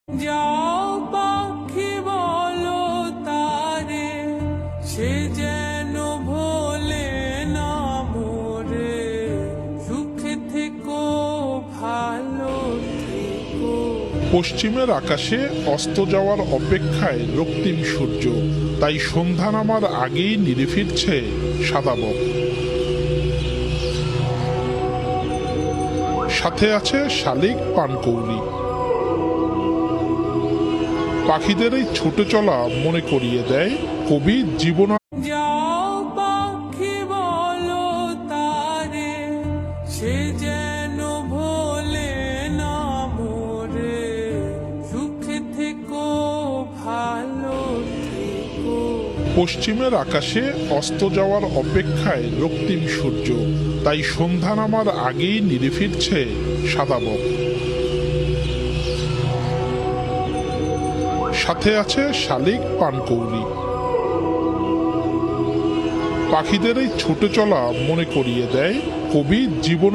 যাও পাখি বলো তারে, সে যেন ভোলে না মোরে, সুখে থেকো ভালো থেকো। পশ্চিমের আকাশে অস্ত যাওয়ার অপেক্ষায় রক্তিম সূর্য, তাই সন্ধ্যা নামার আগেই নিরে ফিরছে সাদা বক। সাথে আছে শালিক পানকৌড়ি। পাখিদের এই ছুটে চলা মনে করিয়ে দেয় কবি জীবন। যাও পাখি বলো তারে, সে যেন ভোলে না মোরে, সুখে থেকো ভালো থেকো। পশ্চিমের আকাশে অস্ত যাওয়ার অপেক্ষায় রক্তিম সূর্য, তাই সন্ধ্যা নামার আগেই নিরে ফিরছে সাদা বক। সাথে আছে শালিক পানকৌড়ি। পাখিদের এই ছুটে চলা মনে করিয়ে দেয় কবি জীবন।